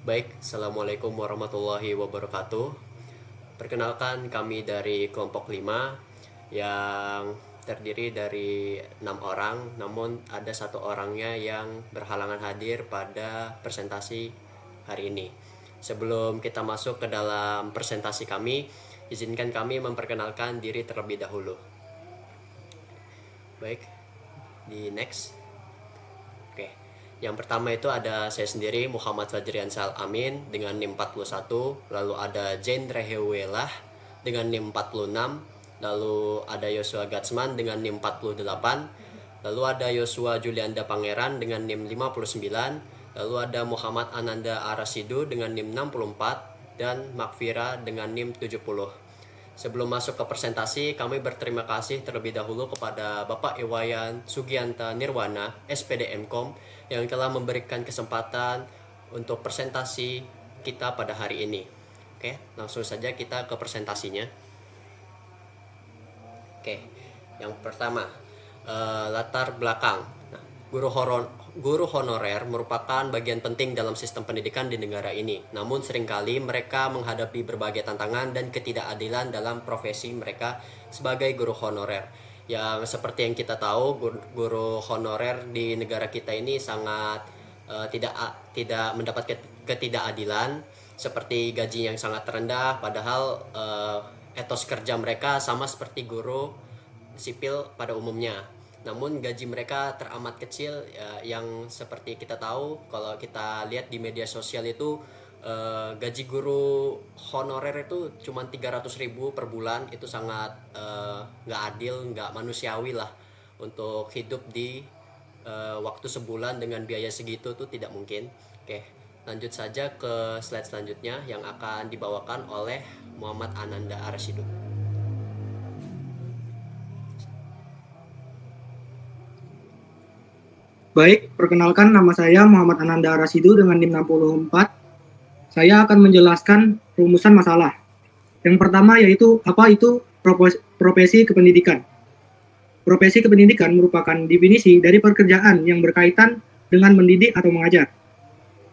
Baik, Assalamualaikum warahmatullahi wabarakatuh. Perkenalkan kami dari kelompok 5 yang terdiri dari 6 orang, namun ada satu orangnya yang berhalangan hadir pada presentasi hari ini. Sebelum kita masuk ke dalam presentasi kami, izinkan kami memperkenalkan diri terlebih dahulu. Baik, di next. Oke. Yang pertama itu ada saya sendiri Muhammad Fajrian Sal Amin dengan NIM 41, lalu ada Jane Rehewelah dengan NIM 46, lalu ada Yosua Gatsman dengan NIM 48, lalu ada Yosua Julianda Pangeran dengan NIM 59, lalu ada Muhammad Ananda Arasidu dengan NIM 64 dan Makfira dengan NIM 70. Sebelum masuk ke presentasi, kami berterima kasih terlebih dahulu kepada Bapak Iwayan Sugianta Nirwana, SPD Mkom, yang telah memberikan kesempatan untuk presentasi kita pada hari ini. Oke, langsung saja kita ke presentasinya. Oke, yang pertama, latar belakang. Nah, guru honorer merupakan bagian penting dalam sistem pendidikan di negara ini. Namun seringkali mereka menghadapi berbagai tantangan dan ketidakadilan dalam profesi mereka sebagai guru honorer. Yang seperti yang kita tahu, guru honorer di negara kita ini sangat tidak mendapat ketidakadilan, seperti gaji yang sangat rendah, padahal etos kerja mereka sama seperti guru sipil pada umumnya. Namun gaji mereka teramat kecil, yang seperti kita tahu kalau kita lihat di media sosial itu, gaji guru honorer itu cuma 300.000 per bulan. Itu sangat nggak adil, nggak manusiawi lah. Untuk hidup di waktu sebulan dengan biaya segitu tuh tidak mungkin. Oke, lanjut saja ke slide selanjutnya yang akan dibawakan oleh Muhammad Ananda Arsidu. Baik, perkenalkan nama saya Muhammad Ananda Rasidu dengan NIM 64. Saya akan menjelaskan rumusan masalah. Yang pertama yaitu apa itu profesi kependidikan. Profesi kependidikan merupakan definisi dari pekerjaan yang berkaitan dengan mendidik atau mengajar,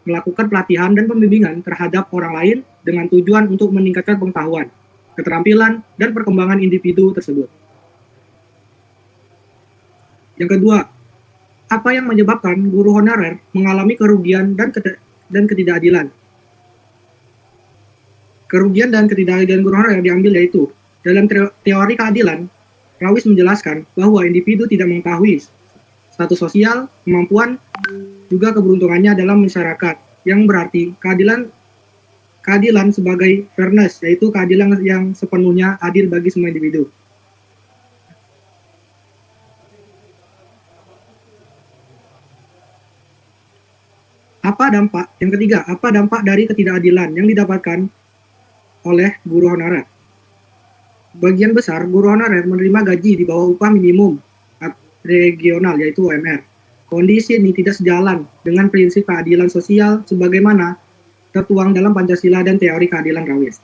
melakukan pelatihan dan pembimbingan terhadap orang lain dengan tujuan untuk meningkatkan pengetahuan, keterampilan, dan perkembangan individu tersebut. Yang kedua, apa yang menyebabkan guru honorer mengalami kerugian dan ketidakadilan. Kerugian dan ketidakadilan guru honorer diambil yaitu dalam teori keadilan, Rawis menjelaskan bahwa individu tidak mengetahui status sosial, kemampuan, juga keberuntungannya dalam masyarakat, yang berarti keadilan sebagai fairness, yaitu keadilan yang sepenuhnya adil bagi semua individu. Yang ketiga, apa dampak dari ketidakadilan yang didapatkan oleh guru honorer? Bagian besar guru honorer menerima gaji di bawah upah minimum regional, yaitu UMR. Kondisi ini tidak sejalan dengan prinsip keadilan sosial sebagaimana tertuang dalam Pancasila dan teori keadilan Rawis.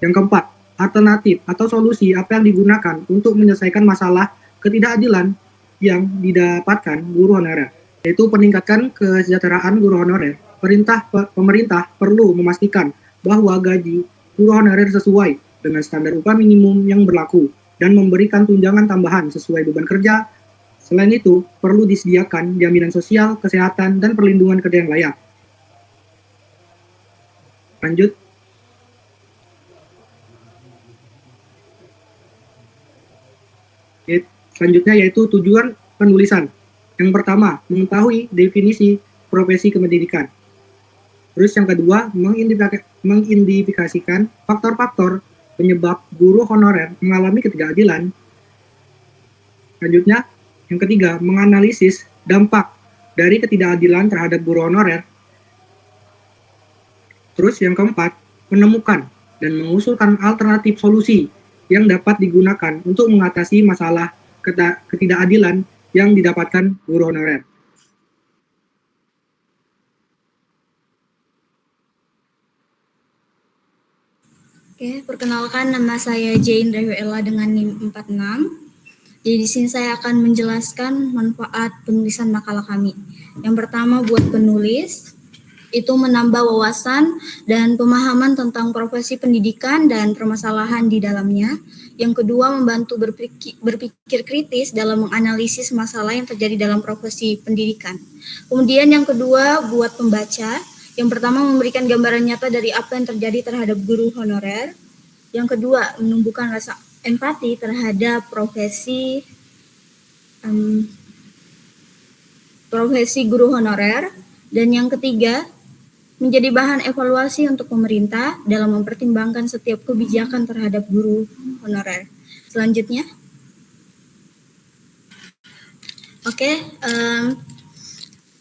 Yang keempat, alternatif atau solusi apa yang digunakan untuk menyelesaikan masalah ketidakadilan yang didapatkan guru honorer, yaitu peningkatan kesejahteraan guru honorer. Pemerintah perlu memastikan bahwa gaji guru honorer sesuai dengan standar upah minimum yang berlaku dan memberikan tunjangan tambahan sesuai beban kerja. Selain itu, perlu disediakan jaminan sosial, kesehatan, dan perlindungan kerja yang layak. Lanjut. Selanjutnya yaitu tujuan penulisan. Yang pertama, mengetahui definisi profesi kependidikan. Terus yang kedua, mengidentifikasikan faktor-faktor penyebab guru honorer mengalami ketidakadilan. Selanjutnya, yang ketiga, menganalisis dampak dari ketidakadilan terhadap guru honorer. Terus yang keempat, menemukan dan mengusulkan alternatif solusi yang dapat digunakan untuk mengatasi masalah ketidakadilan yang didapatkan guru honorer. Oke, perkenalkan nama saya Jane Rehuela dengan NIM 46. Jadi di sini saya akan menjelaskan manfaat penulisan makalah kami. Yang pertama buat penulis, itu menambah wawasan dan pemahaman tentang profesi pendidikan dan permasalahan di dalamnya. Yang kedua, membantu berpikir kritis dalam menganalisis masalah yang terjadi dalam profesi pendidikan. Kemudian yang kedua, buat pembaca. Yang pertama, memberikan gambaran nyata dari apa yang terjadi terhadap guru honorer. Yang kedua, menumbuhkan rasa empati terhadap profesi guru honorer. Dan yang ketiga, menjadi bahan evaluasi untuk pemerintah dalam mempertimbangkan setiap kebijakan terhadap guru honorer. Selanjutnya,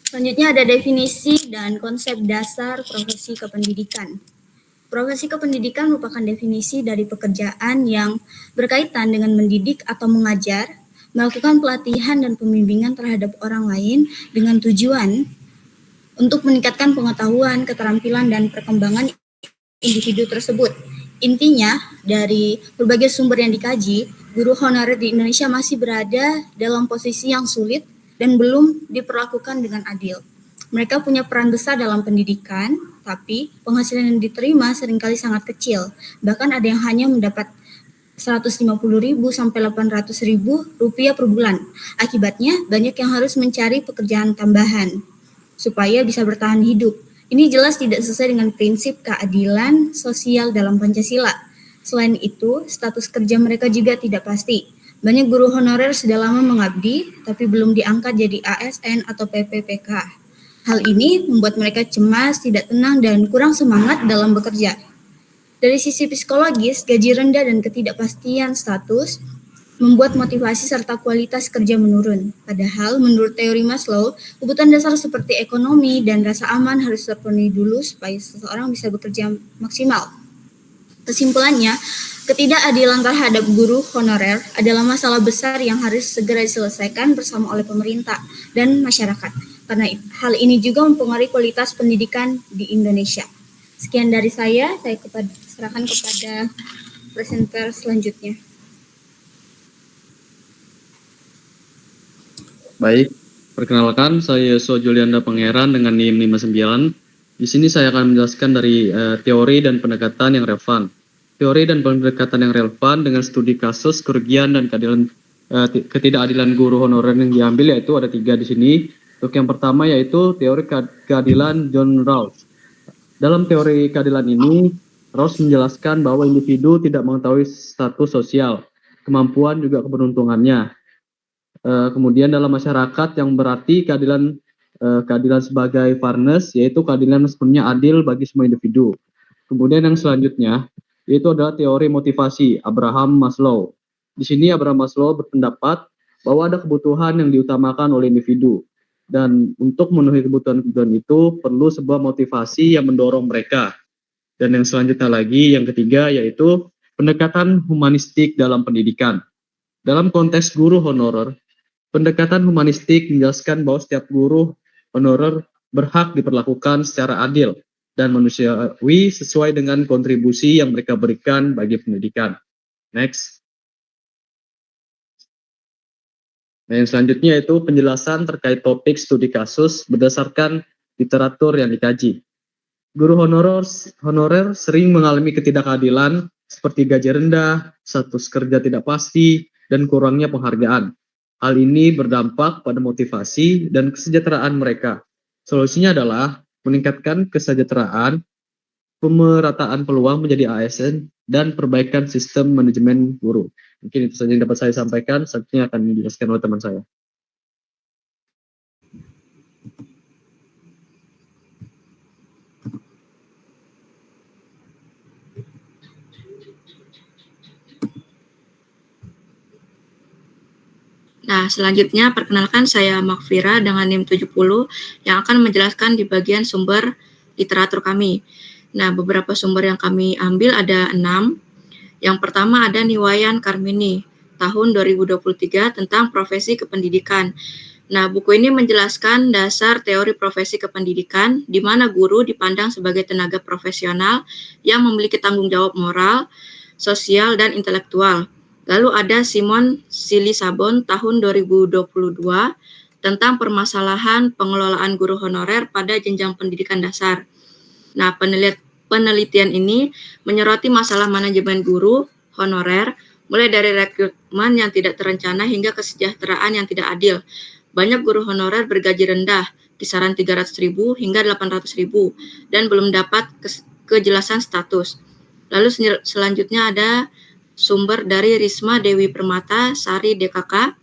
selanjutnya ada definisi dan konsep dasar profesi kependidikan. Profesi kependidikan merupakan definisi dari pekerjaan yang berkaitan dengan mendidik atau mengajar, melakukan pelatihan dan pembimbingan terhadap orang lain dengan tujuan untuk meningkatkan pengetahuan, keterampilan, dan perkembangan individu tersebut. Intinya, dari berbagai sumber yang dikaji, guru honorer di Indonesia masih berada dalam posisi yang sulit dan belum diperlakukan dengan adil. Mereka punya peran besar dalam pendidikan, tapi penghasilan yang diterima seringkali sangat kecil. Bahkan ada yang hanya mendapat 150.000 sampai 800.000 rupiah per bulan. Akibatnya, banyak yang harus mencari pekerjaan tambahan supaya bisa bertahan hidup. Ini jelas tidak sesuai dengan prinsip keadilan sosial dalam Pancasila. Selain itu, status kerja mereka juga tidak pasti. Banyak guru honorer sudah lama mengabdi, tapi belum diangkat jadi ASN atau PPPK. Hal ini membuat mereka cemas, tidak tenang, dan kurang semangat dalam bekerja. Dari sisi psikologis, gaji rendah dan ketidakpastian status membuat motivasi serta kualitas kerja menurun. Padahal menurut teori Maslow, kebutuhan dasar seperti ekonomi dan rasa aman harus terpenuhi dulu supaya seseorang bisa bekerja maksimal. Kesimpulannya, ketidakadilan terhadap guru honorer adalah masalah besar yang harus segera diselesaikan bersama oleh pemerintah dan masyarakat. Karena hal ini juga mempengaruhi kualitas pendidikan di Indonesia. Sekian dari saya serahkan kepada presenter selanjutnya. Baik, perkenalkan saya Yosua Julianda Pangeran dengan NIM 59. Di sini saya akan menjelaskan dari teori dan pendekatan yang relevan. Teori dan pendekatan yang relevan dengan studi kasus kerugian dan ketidakadilan guru honorer yang diambil yaitu ada 3 di sini. Untuk yang pertama yaitu teori keadilan John Rawls. Dalam teori keadilan ini, Rawls menjelaskan bahwa individu tidak mengetahui status sosial, kemampuan juga keberuntungannya. Kemudian dalam masyarakat yang berarti keadilan sebagai fairness, yaitu keadilan sepenuhnya adil bagi semua individu. Kemudian yang selanjutnya yaitu adalah teori motivasi Abraham Maslow. Di sini Abraham Maslow berpendapat bahwa ada kebutuhan yang diutamakan oleh individu, dan untuk memenuhi kebutuhan-kebutuhan itu perlu sebuah motivasi yang mendorong mereka. Dan yang selanjutnya lagi, yang ketiga yaitu pendekatan humanistik dalam pendidikan. Dalam konteks guru honorer, pendekatan humanistik menjelaskan bahwa setiap guru honorer berhak diperlakukan secara adil dan manusiawi sesuai dengan kontribusi yang mereka berikan bagi pendidikan. Next. Nah, yang selanjutnya itu penjelasan terkait topik studi kasus berdasarkan literatur yang dikaji. Guru honorer sering mengalami ketidakadilan seperti gaji rendah, status kerja tidak pasti, dan kurangnya penghargaan. Hal ini berdampak pada motivasi dan kesejahteraan mereka. Solusinya adalah meningkatkan kesejahteraan, pemerataan peluang menjadi ASN, dan perbaikan sistem manajemen guru. Mungkin itu saja yang dapat saya sampaikan. Selanjutnya akan dijelaskan oleh teman saya. Nah, selanjutnya perkenalkan saya Makfira dengan NIM 70 yang akan menjelaskan di bagian sumber literatur kami. Nah, beberapa sumber yang kami ambil ada 6. Yang pertama ada Niwayan Karmini tahun 2023 tentang profesi kependidikan. Nah, buku ini menjelaskan dasar teori profesi kependidikan di mana guru dipandang sebagai tenaga profesional yang memiliki tanggung jawab moral, sosial, dan intelektual. Lalu ada Simon Silisabon tahun 2022 tentang permasalahan pengelolaan guru honorer pada jenjang pendidikan dasar. Nah, penelitian ini menyoroti masalah manajemen guru honorer, mulai dari rekrutmen yang tidak terencana hingga kesejahteraan yang tidak adil. Banyak guru honorer bergaji rendah, kisaran 300.000 hingga 800.000, dan belum dapat kejelasan status. Lalu selanjutnya ada sumber dari Risma Dewi Permata Sari DKK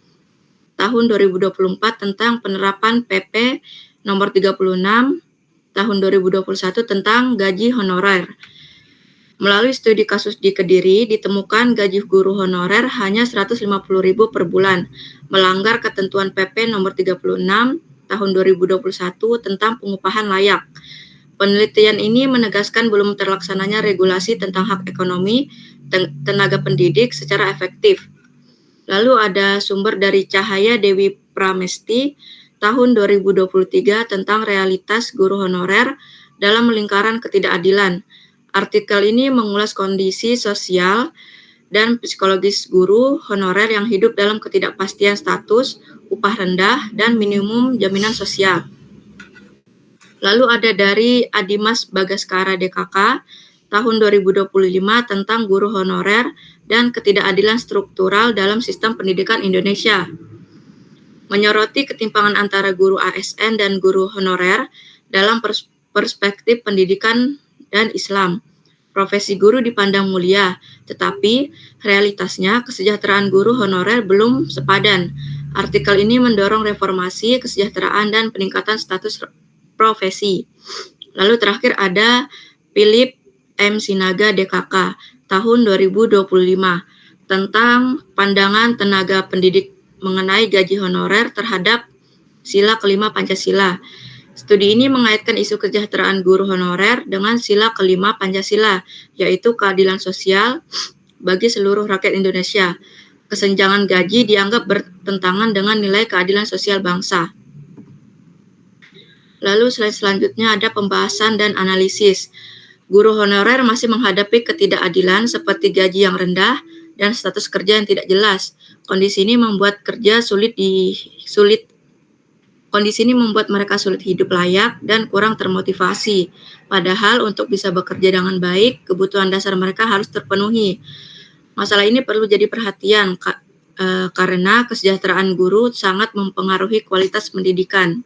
tahun 2024 tentang penerapan PP nomor 36 tahun 2021 tentang gaji honorer. Melalui studi kasus di Kediri, ditemukan gaji guru honorer hanya 150.000 per bulan, melanggar ketentuan PP nomor 36 tahun 2021 tentang pengupahan layak. Penelitian ini menegaskan belum terlaksananya regulasi tentang hak ekonomi tenaga pendidik secara efektif. Lalu ada sumber dari Cahaya Dewi Pramesti tahun 2023 tentang realitas guru honorer dalam lingkaran ketidakadilan. Artikel ini mengulas kondisi sosial dan psikologis guru honorer yang hidup dalam ketidakpastian status, upah rendah, dan minimum jaminan sosial. Lalu ada dari Adimas Bagaskara DKK tahun 2025 tentang guru honorer dan ketidakadilan struktural dalam sistem pendidikan Indonesia. Menyoroti ketimpangan antara guru ASN dan guru honorer dalam perspektif pendidikan dan Islam. Profesi guru dipandang mulia, tetapi realitasnya kesejahteraan guru honorer belum sepadan. Artikel ini mendorong reformasi, kesejahteraan, dan peningkatan status profesi. Lalu terakhir ada Philip M. Sinaga DKK tahun 2025 tentang pandangan tenaga pendidik mengenai gaji honorer terhadap sila kelima Pancasila. Studi ini mengaitkan isu kesejahteraan guru honorer dengan sila kelima Pancasila, yaitu keadilan sosial bagi seluruh rakyat Indonesia. Kesenjangan gaji dianggap bertentangan dengan nilai keadilan sosial bangsa. Lalu selanjutnya ada pembahasan dan analisis. Guru honorer masih menghadapi ketidakadilan seperti gaji yang rendah dan status kerja yang tidak jelas. Kondisi ini membuat mereka sulit hidup layak dan kurang termotivasi. Padahal untuk bisa bekerja dengan baik, kebutuhan dasar mereka harus terpenuhi. Masalah ini perlu jadi perhatian karena kesejahteraan guru sangat mempengaruhi kualitas pendidikan.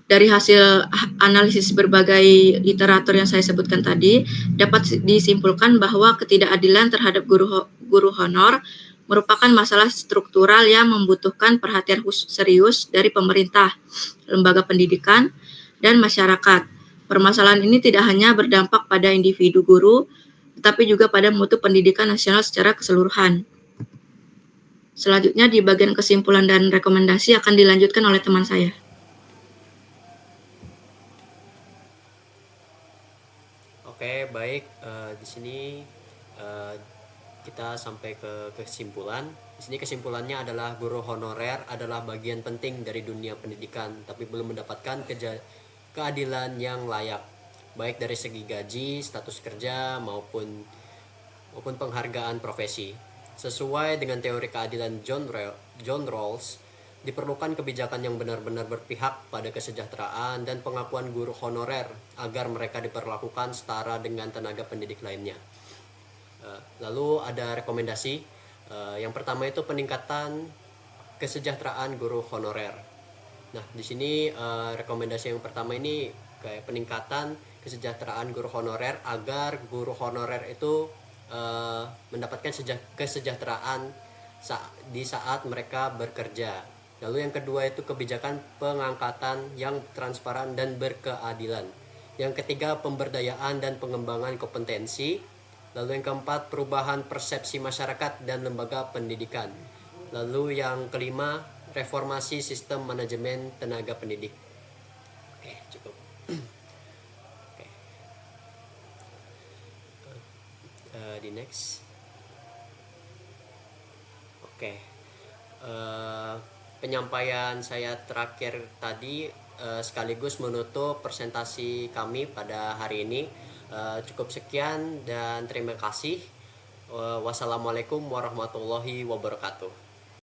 Dari hasil analisis berbagai literatur yang saya sebutkan tadi, dapat disimpulkan bahwa ketidakadilan terhadap guru honor merupakan masalah struktural yang membutuhkan perhatian serius dari pemerintah, lembaga pendidikan, dan masyarakat. Permasalahan ini tidak hanya berdampak pada individu guru, tetapi juga pada mutu pendidikan nasional secara keseluruhan. Selanjutnya di bagian kesimpulan dan rekomendasi akan dilanjutkan oleh teman saya. Oke, baik. Di sini kita sampai ke kesimpulan. Di sini kesimpulannya adalah guru honorer adalah bagian penting dari dunia pendidikan, tapi belum mendapatkan keadilan yang layak, baik dari segi gaji, status kerja maupun penghargaan profesi. Sesuai dengan teori keadilan John Rawls, diperlukan kebijakan yang benar-benar berpihak pada kesejahteraan dan pengakuan guru honorer agar mereka diperlakukan setara dengan tenaga pendidik lainnya. Lalu ada rekomendasi. Yang pertama itu peningkatan kesejahteraan guru honorer. Nah, di sini rekomendasi yang pertama ini kayak peningkatan kesejahteraan guru honorer agar guru honorer itu mendapatkan kesejahteraan di saat mereka bekerja. Lalu yang kedua itu kebijakan pengangkatan yang transparan dan berkeadilan. Yang ketiga pemberdayaan dan pengembangan kompetensi. Lalu yang keempat perubahan persepsi masyarakat dan lembaga pendidikan. Lalu yang kelima reformasi sistem manajemen tenaga pendidik. Oke, cukup. Oke. Di next. Oke. Penyampaian saya terakhir tadi sekaligus menutup presentasi kami pada hari ini. Cukup sekian dan terima kasih. Wassalamualaikum warahmatullahi wabarakatuh.